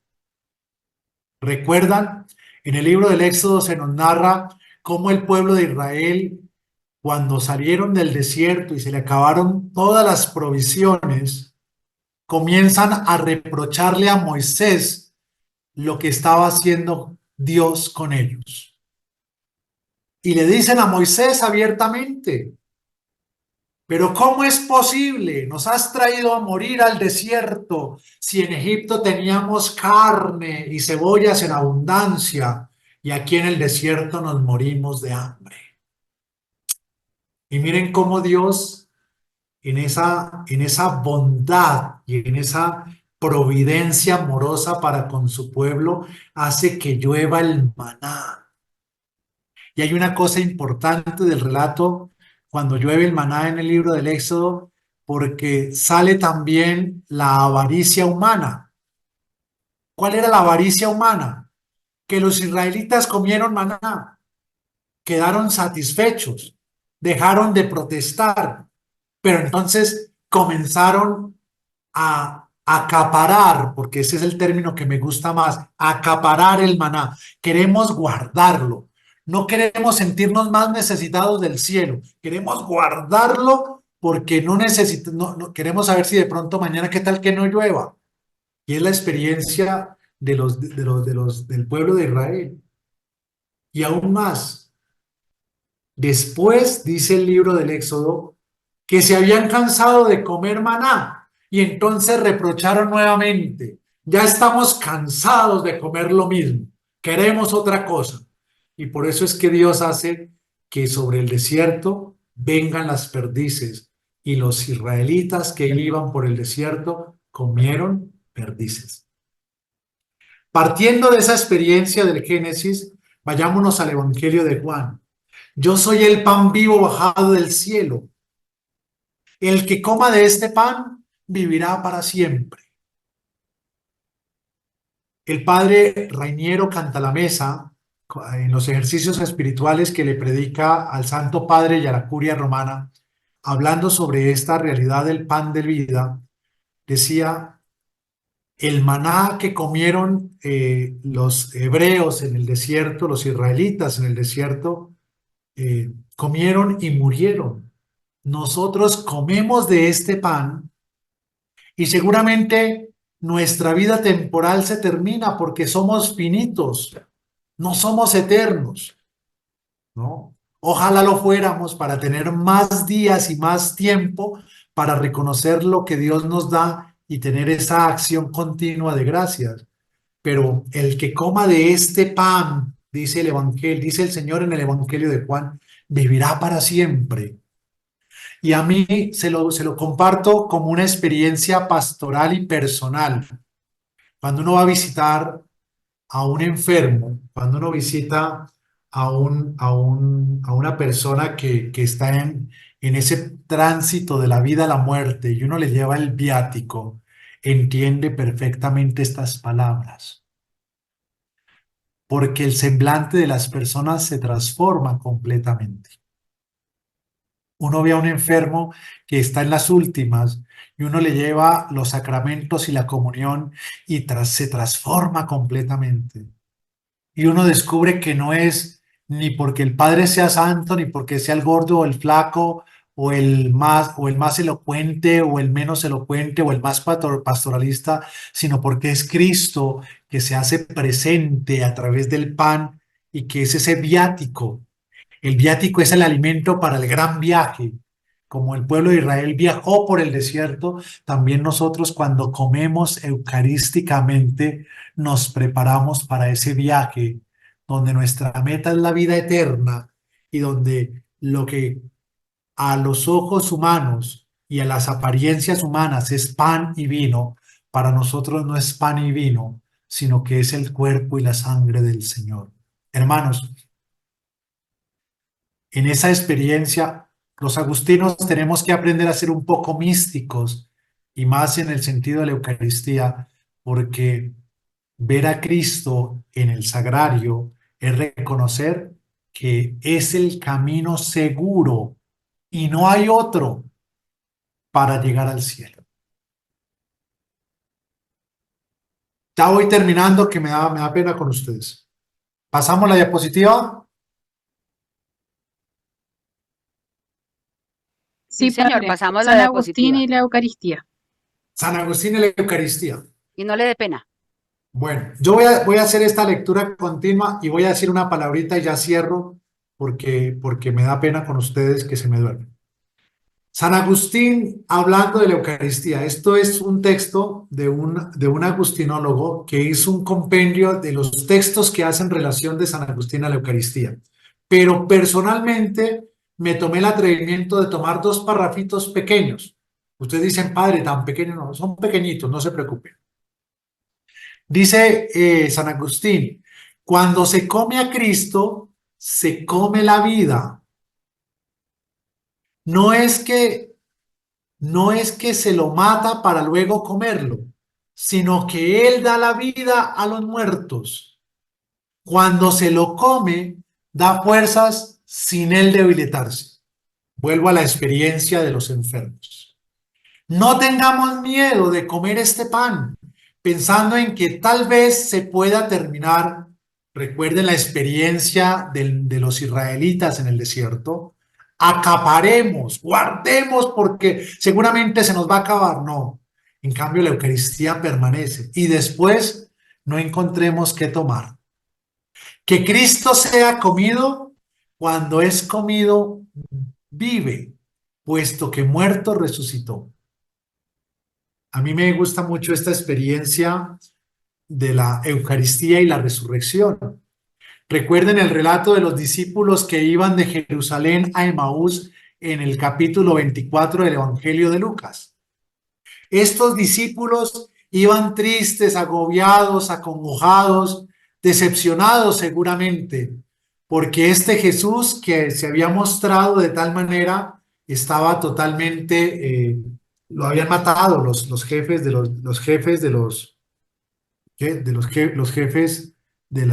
¿Recuerdan? En el libro del Éxodo se nos narra cómo el pueblo de Israel, cuando salieron del desierto y se le acabaron todas las provisiones, comienzan a reprocharle a Moisés lo que estaba haciendo Dios con ellos. Y le dicen a Moisés abiertamente, pero ¿cómo es posible? Nos has traído a morir al desierto si en Egipto teníamos carne y cebollas en abundancia y aquí en el desierto nos morimos de hambre. Y miren cómo Dios en esa bondad y en esa providencia amorosa para con su pueblo hace que llueva el maná. Y hay una cosa importante del relato cuando llueve el maná en el libro del Éxodo, porque sale también la avaricia humana. ¿Cuál era la avaricia humana? Que los israelitas comieron maná, quedaron satisfechos, dejaron de protestar, pero entonces comenzaron a acaparar, porque ese es el término que me gusta más, acaparar el maná. Queremos guardarlo. No queremos sentirnos más necesitados del cielo. Queremos guardarlo porque no queremos saber si de pronto mañana qué tal que no llueva. Y es la experiencia del pueblo de Israel. Y aún más, después dice el libro del Éxodo que se habían cansado de comer maná y entonces reprocharon nuevamente, ya estamos cansados de comer lo mismo, queremos otra cosa. Y por eso es que Dios hace que sobre el desierto vengan las perdices y los israelitas que iban por el desierto comieron perdices. Partiendo de esa experiencia del Génesis, vayámonos al Evangelio de Juan. Yo soy el pan vivo bajado del cielo. El que coma de este pan vivirá para siempre. El padre Rainiero Cantalamessa, en los ejercicios espirituales que le predica al Santo Padre y a la Curia Romana, hablando sobre esta realidad del pan de vida, decía, El maná que comieron los hebreos en el desierto, los israelitas en el desierto, comieron y murieron. Nosotros comemos de este pan y seguramente nuestra vida temporal se termina porque somos finitos, no somos eternos, ¿no? Ojalá lo fuéramos para tener más días y más tiempo para reconocer lo que Dios nos da y tener esa acción continua de gracias. Pero el que coma de este pan, dice el Evangelio, dice el Señor en el Evangelio de Juan, vivirá para siempre. Y a mí se lo comparto como una experiencia pastoral y personal. Cuando uno va a visitar a un enfermo, cuando uno visita a una persona que está en ese tránsito de la vida a la muerte y uno le lleva el viático, entiende perfectamente estas palabras, porque el semblante de las personas se transforma completamente. Uno ve a un enfermo que está en las últimas y uno le lleva los sacramentos y la comunión y se transforma completamente. Y uno descubre que no es ni porque el padre sea santo, ni porque sea el gordo o el flaco, o el más elocuente, o el menos elocuente, o el más pastoralista, sino porque es Cristo que se hace presente a través del pan y que es ese viático. El viático es el alimento para el gran viaje. Como el pueblo de Israel viajó por el desierto, también nosotros cuando comemos eucarísticamente nos preparamos para ese viaje donde nuestra meta es la vida eterna y donde lo que a los ojos humanos y a las apariencias humanas es pan y vino, para nosotros no es pan y vino, sino que es el cuerpo y la sangre del Señor. Hermanos, en esa experiencia, los agustinos tenemos que aprender a ser un poco místicos y más en el sentido de la Eucaristía, porque ver a Cristo en el sagrario es reconocer que es el camino seguro y no hay otro para llegar al cielo. Ya voy terminando, que me da pena con ustedes. Pasamos la diapositiva. Sí, Sí, señor, padre. pasamos la San Agustín diapositiva. y la Eucaristía. San Agustín y la Eucaristía. Y no le dé pena. Bueno, yo voy a hacer esta lectura continua y voy a decir una palabrita y ya cierro porque me da pena con ustedes que se me duermen. San Agustín hablando de la Eucaristía. Esto es un texto de un agustinólogo que hizo un compendio de los textos que hacen relación de San Agustín a la Eucaristía. Pero personalmente me tomé el atrevimiento de tomar dos parrafitos pequeños. Ustedes dicen, padre, tan pequeños, no, son pequeñitos, no se preocupen. Dice San Agustín, cuando se come a Cristo, se come la vida. No es que, no es que se lo mata para luego comerlo, sino que Él da la vida a los muertos. Cuando se lo come, da fuerzas sin Él debilitarse. Vuelvo a la experiencia de los enfermos. No tengamos miedo de comer este pan, pensando en que tal vez se pueda terminar. Recuerden la experiencia de los israelitas en el desierto. Acaparemos, guardemos porque seguramente se nos va a acabar. No, en cambio la Eucaristía permanece y después no encontremos qué tomar. Que Cristo sea comido, cuando es comido, vive, puesto que muerto resucitó. A mí me gusta mucho esta experiencia de la Eucaristía y la resurrección. Recuerden el relato de los discípulos que iban de Jerusalén a Emaús en el capítulo 24 del Evangelio de Lucas. Estos discípulos iban tristes, agobiados, acongojados, decepcionados seguramente, porque este Jesús que se había mostrado de tal manera estaba totalmente lo habían matado los jefes de los jefes de los jefes de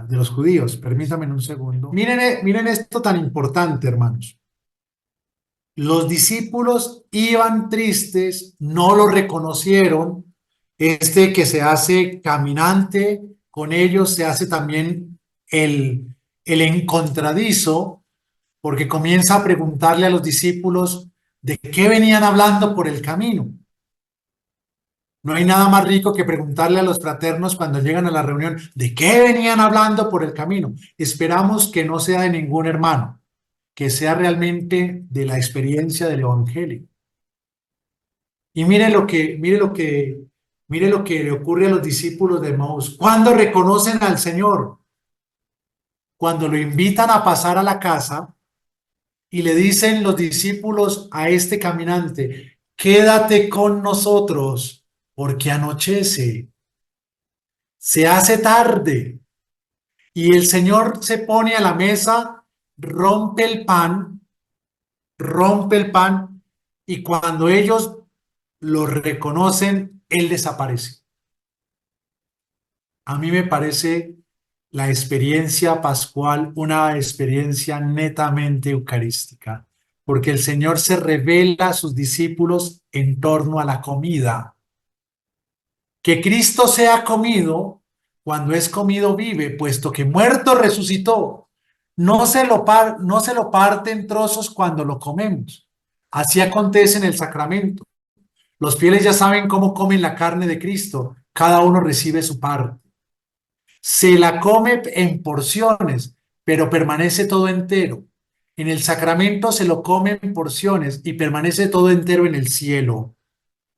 los judíos. Permítanme un segundo. Miren esto tan importante, hermanos. Los discípulos iban tristes, no lo reconocieron, Este que se hace caminante con ellos, se hace también el encontradizo, porque comienza a preguntarle a los discípulos de qué venían hablando por el camino. No hay nada más rico que preguntarle a los fraternos cuando llegan a la reunión de qué venían hablando por el camino. Esperamos que no sea de ningún hermano, que sea realmente de la experiencia del Evangelio. Y mire lo que le ocurre a los discípulos de Emaús. ¿Cuándo reconocen al Señor? Cuando lo invitan a pasar a la casa y le dicen los discípulos a este caminante, quédate con nosotros porque anochece, se hace tarde. Y el Señor se pone a la mesa, rompe el pan, y cuando ellos lo reconocen, Él desaparece. A mí me parece la experiencia pascual una experiencia netamente eucarística, porque el Señor se revela a sus discípulos en torno a la comida. Que Cristo sea comido, cuando es comido vive, puesto que muerto resucitó. No se lo parte en trozos cuando lo comemos. Así acontece en el sacramento. Los fieles ya saben cómo comen la carne de Cristo. Cada uno recibe su parte. Se la come en porciones, pero permanece todo entero. En el sacramento se lo come en porciones y permanece todo entero en el cielo,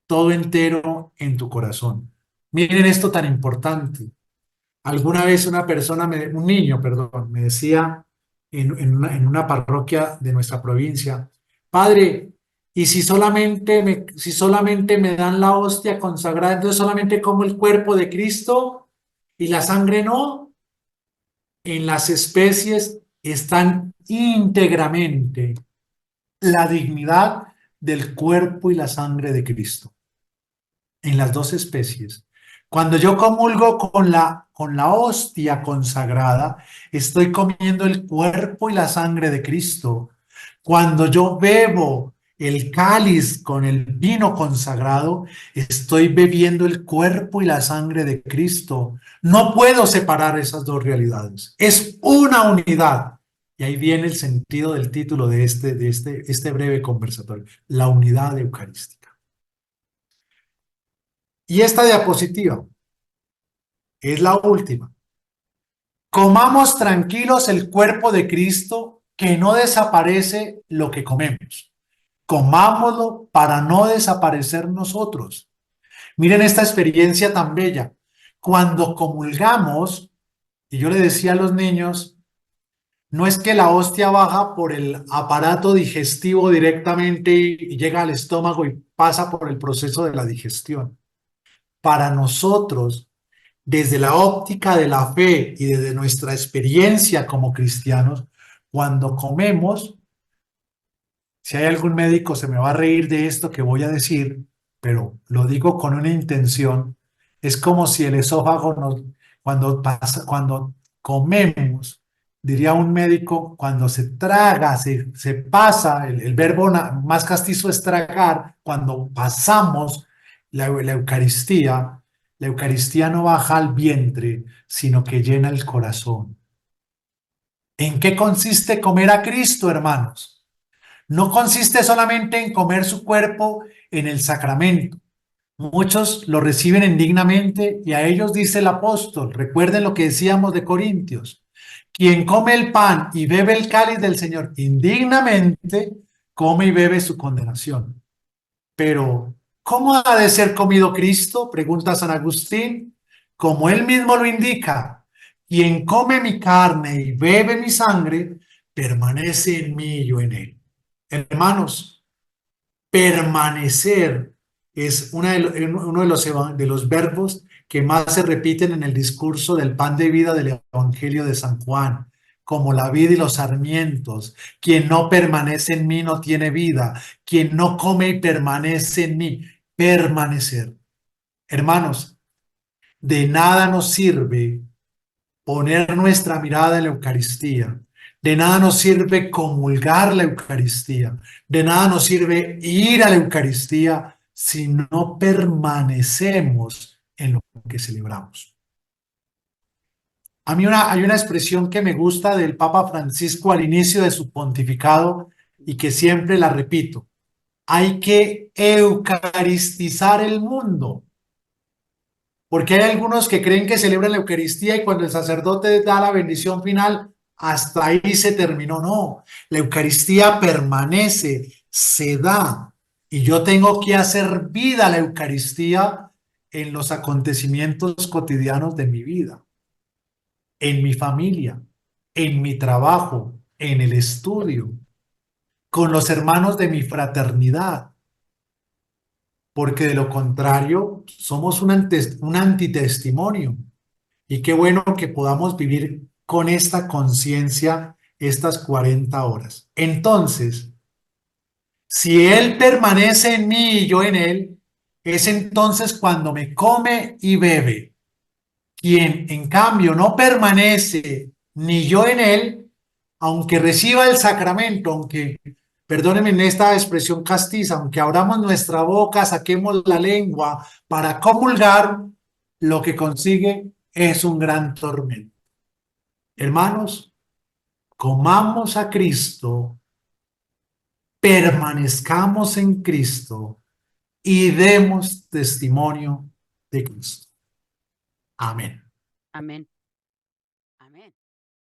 todo entero en tu corazón. Miren esto tan importante. Alguna vez un niño, perdón, me decía en una parroquia de nuestra provincia, padre, ¿y si solamente me dan la hostia consagrada, entonces solamente como el cuerpo de Cristo y la sangre no? En las especies están íntegramente la dignidad del cuerpo y la sangre de Cristo. En las dos especies. Cuando yo comulgo con la hostia consagrada, estoy comiendo el cuerpo y la sangre de Cristo. Cuando yo bebo el cáliz con el vino consagrado, estoy bebiendo el cuerpo y la sangre de Cristo. No puedo separar esas dos realidades. Es una unidad. Y ahí viene el sentido del título de este breve conversatorio, la unidad eucarística. Y esta diapositiva es la última. Comamos tranquilos el cuerpo de Cristo, que no desaparece lo que comemos. Comámoslo para no desaparecer nosotros. Miren esta experiencia tan bella. Cuando comulgamos, y yo le decía a los niños, no es que la hostia baja por el aparato digestivo directamente y llega al estómago y pasa por el proceso de la digestión. Para nosotros, desde la óptica de la fe y desde nuestra experiencia como cristianos, cuando comemos, si hay algún médico se me va a reír de esto que voy a decir, pero lo digo con una intención, es como si el esófago cuando comemos, diría un médico, cuando se traga, se pasa, el verbo más castizo es tragar, cuando pasamos la Eucaristía no baja al vientre, sino que llena el corazón. ¿En qué consiste comer a Cristo, hermanos? No consiste solamente en comer su cuerpo en el sacramento. Muchos lo reciben indignamente y a ellos dice el apóstol, recuerden lo que decíamos de Corintios, quien come el pan y bebe el cáliz del Señor indignamente, come y bebe su condenación. Pero, ¿cómo ha de ser comido Cristo? Pregunta San Agustín. Como él mismo lo indica, quien come mi carne y bebe mi sangre, permanece en mí y yo en él. Hermanos, permanecer es uno de los verbos que más se repiten en el discurso del pan de vida del Evangelio de San Juan, como la vid y los sarmientos. Quien no permanece en mí no tiene vida. Quien no come y permanece en mí, permanecer. Hermanos, de nada nos sirve poner nuestra mirada en la Eucaristía. De nada nos sirve comulgar la Eucaristía. De nada nos sirve ir a la Eucaristía si no permanecemos en lo que celebramos. A mí hay una expresión que me gusta del Papa Francisco al inicio de su pontificado y que siempre la repito. Hay que eucaristizar el mundo. Porque hay algunos que creen que celebran la Eucaristía y cuando el sacerdote da la bendición final, hasta ahí se terminó. No, la Eucaristía permanece, se da. Y yo tengo que hacer vida a la Eucaristía en los acontecimientos cotidianos de mi vida, en mi familia, en mi trabajo, en el estudio, con los hermanos de mi fraternidad. Porque de lo contrario somos un antitestimonio. Y qué bueno que podamos vivir con esta conciencia estas 40 horas. Entonces, si Él permanece en mí y yo en Él, es entonces cuando me come y bebe. Quien en cambio no permanece ni yo en Él, aunque reciba el sacramento, aunque, perdónenme en esta expresión castiza, aunque abramos nuestra boca, saquemos la lengua para comulgar, lo que consigue es un gran tormento. Hermanos, comamos a Cristo, permanezcamos en Cristo y demos testimonio de Cristo. Amén. Amén.